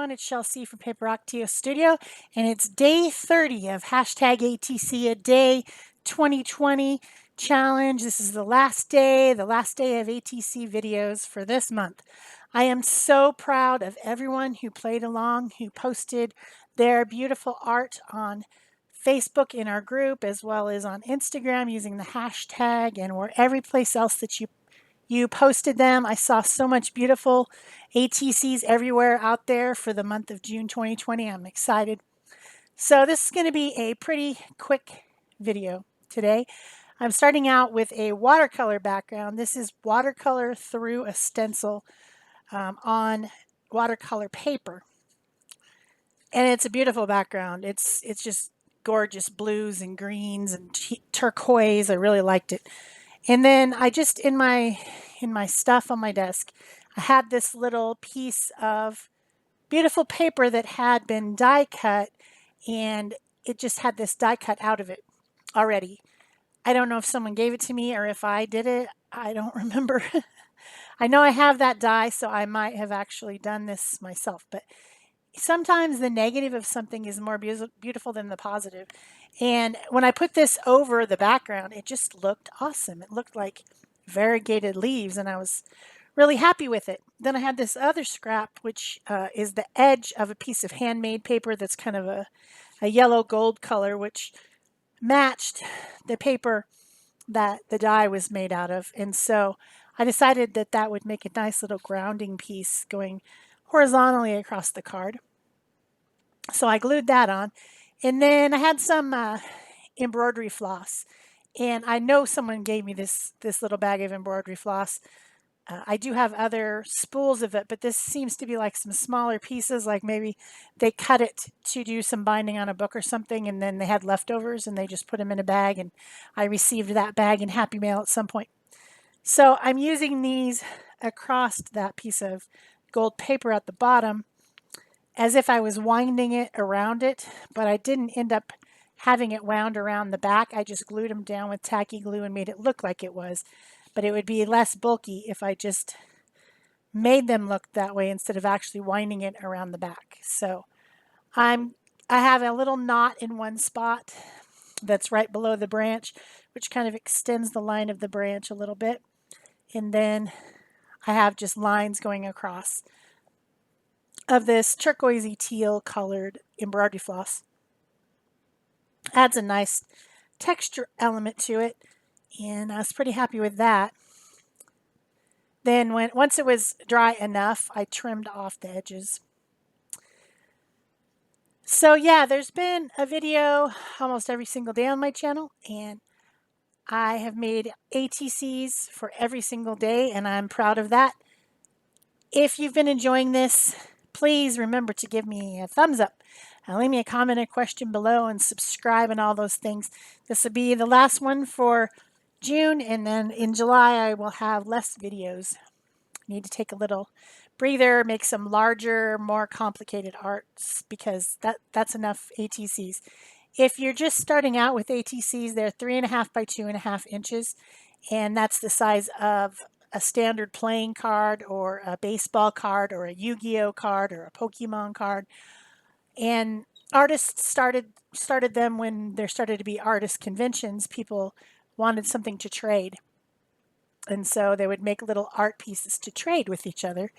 everyone, it's Shel C from PaperOcotilloStudio, and it's day 30 of hashtag ATC a day 2020 challenge. This is the last day of ATC videos for this month. I am so proud of everyone who played along, who posted their beautiful art on Facebook in our group, as well as on Instagram using the hashtag, and every place else that you posted them. I saw so much beautiful ATCs everywhere out there for the month of June 2020. I'm excited. So this is going to be a pretty quick video today. I'm starting out with a watercolor background. This is watercolor through a stencil on watercolor paper. And it's a beautiful background. It's just gorgeous blues and greens and turquoise. I really liked it. And then I just, in my stuff on my desk, I had this little piece of beautiful paper that had been die cut, and it just had this die cut out of it already. I don't know if someone gave it to me or if I did it. I don't remember. I know I have that die, so I might have actually done this myself, but sometimes the negative of something is more beautiful than the positive. And when I put this over the background, it just looked awesome. It looked like variegated leaves, and I was really happy with it. Then I had this other scrap, which is the edge of a piece of handmade paper that's kind of a yellow gold color, which matched the paper that the die was made out of. And so I decided that that would make a nice little grounding piece going horizontally across the card. So I glued that on. And then I had some embroidery floss. And I know someone gave me this little bag of embroidery floss. I do have other spools of it, but this seems to be like some smaller pieces, like maybe they cut it to do some binding on a book or something, and then they had leftovers and they just put them in a bag, and I received that bag in Happy Mail at some point. So I'm using these across that piece of gold paper at the bottom as if I was winding it around it, but I didn't end up having it wound around the back. I just glued them down with tacky glue and made it look like it was, but it would be less bulky if I just made them look that way instead of actually winding it around the back. So I have a little knot in one spot that's right below the branch, which kind of extends the line of the branch a little bit. And then I have just lines going across of this turquoisey teal colored embroidery floss. Adds a nice texture element to it, and I was pretty happy with that. Then once it was dry enough, I trimmed off the edges. So yeah, there's been a video almost every single day on my channel, and I have made ATCs for every single day, and I'm proud of that. If you've been enjoying this, please remember to give me a thumbs up. Leave me a comment, a question below, and subscribe and all those things. This will be the last one for June, and then in July I will have less videos. I need to take a little breather, make some larger, more complicated arts, because that's enough ATCs. If you're just starting out with ATCs, they're 3.5 by 2.5 inches, and that's the size of a standard playing card or a baseball card or a Yu-Gi-Oh card or a Pokemon card. And artists started them when there started to be artist conventions. People wanted something to trade. And so they would make little art pieces to trade with each other.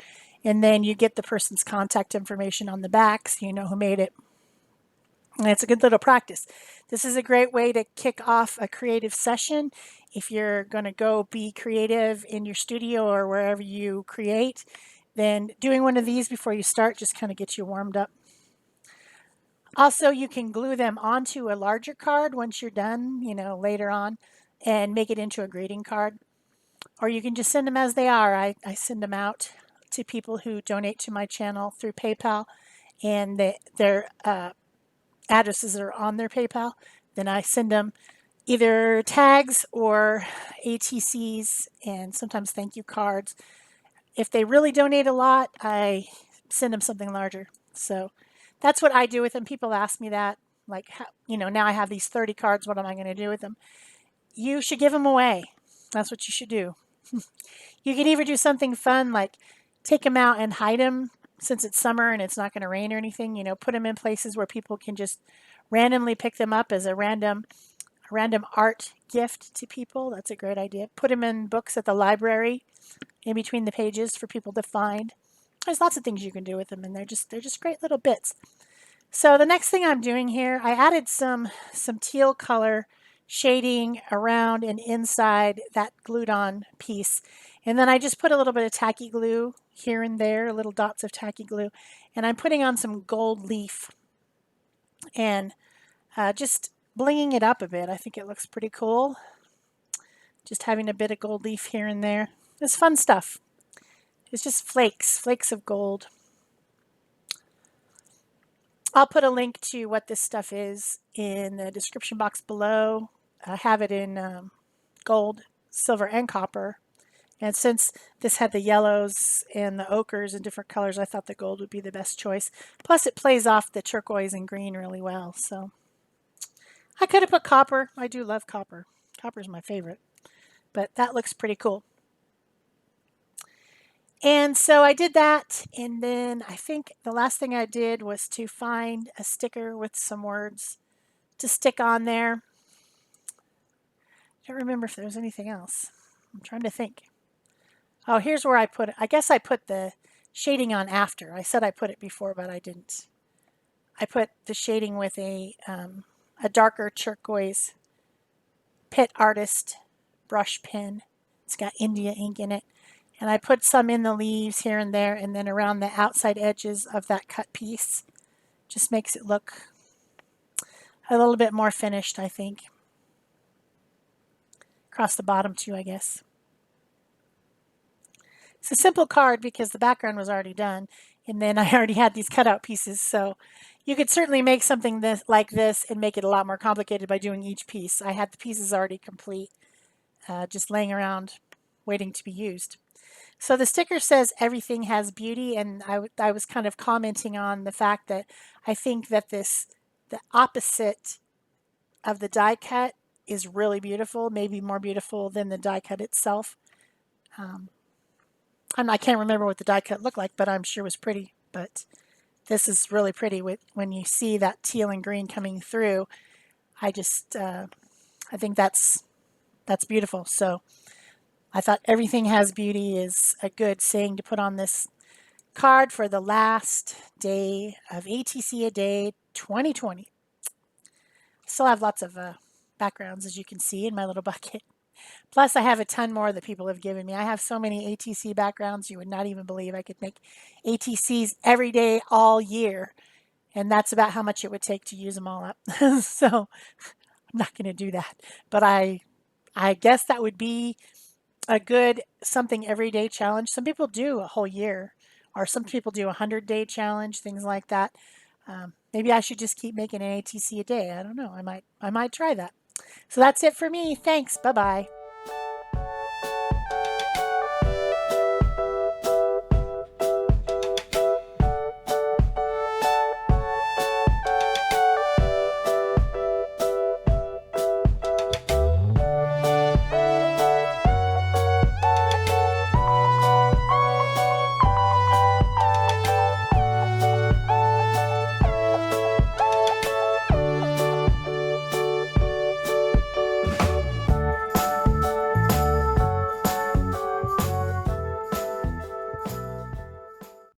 And then you get the person's contact information on the back so you know who made it. And it's a good little practice. This is a great way to kick off a creative session. If you're going to go be creative in your studio or wherever you create, then doing one of these before you start just kind of gets you warmed up. Also, you can glue them onto a larger card once you're done, later on, and make it into a greeting card. Or you can just send them as they are. I send them out to people who donate to my channel through PayPal, and their addresses are on their PayPal. Then I send them either tags or ATCs and sometimes thank you cards. If they really donate a lot, I send them something larger. So that's what I do with them. People ask me that, like, now I have these 30 cards. What am I going to do with them? You should give them away. That's what you should do. You could either do something fun like take them out and hide them since it's summer and it's not going to rain or anything, you know, put them in places where people can just randomly pick them up as a random art gift to people. That's a great idea. Put them in books at the library in between the pages for people to find. There's lots of things you can do with them, and they're just great little bits. So the next thing I'm doing here, I added some teal color shading around and inside that glued on piece. And then I just put a little bit of tacky glue here and there, little dots of tacky glue. And I'm putting on some gold leaf and just blinging it up a bit. I think it looks pretty cool. Just having a bit of gold leaf here and there. It's fun stuff. It's just flakes of gold. I'll put a link to what this stuff is in the description box below. I have it in gold, silver, and copper. And since this had the yellows and the ochres and different colors, I thought the gold would be the best choice. Plus, it plays off the turquoise and green really well. So I could have put copper. I do love copper. Copper's my favorite. But that looks pretty cool. And so I did that, and then I think the last thing I did was to find a sticker with some words to stick on there. I don't remember if there was anything else. I'm trying to think. Oh, here's where I put it. I guess I put the shading on after. I said I put it before, but I didn't. I put the shading with a darker turquoise Pit Artist brush pen. It's got India ink in it. And I put some in the leaves here and there, and then around the outside edges of that cut piece. Just makes it look a little bit more finished, I think. Across the bottom too, I guess. It's a simple card because the background was already done, and then I already had these cutout pieces, so you could certainly make something like this and make it a lot more complicated by doing each piece. I had the pieces already complete, just laying around waiting to be used. So the sticker says everything has beauty, and I was kind of commenting on the fact that I think that the opposite of the die cut is really beautiful, maybe more beautiful than the die cut itself. I can't remember what the die cut looked like, but I'm sure it was pretty. But this is really pretty when you see that teal and green coming through. I think that's beautiful. So I thought everything has beauty is a good saying to put on this card for the last day of ATC a Day 2020. Still have lots of backgrounds, as you can see, in my little bucket. Plus, I have a ton more that people have given me. I have so many ATC backgrounds, you would not even believe I could make ATCs every day, all year. And that's about how much it would take to use them all up. So I'm not going to do that. But I guess that would be a good something everyday challenge. Some people do a whole year, or some people do a 100-day challenge, things like that. Maybe I should just keep making an ATC a day. I don't know. I might try that. So that's it for me. Thanks. Bye-bye.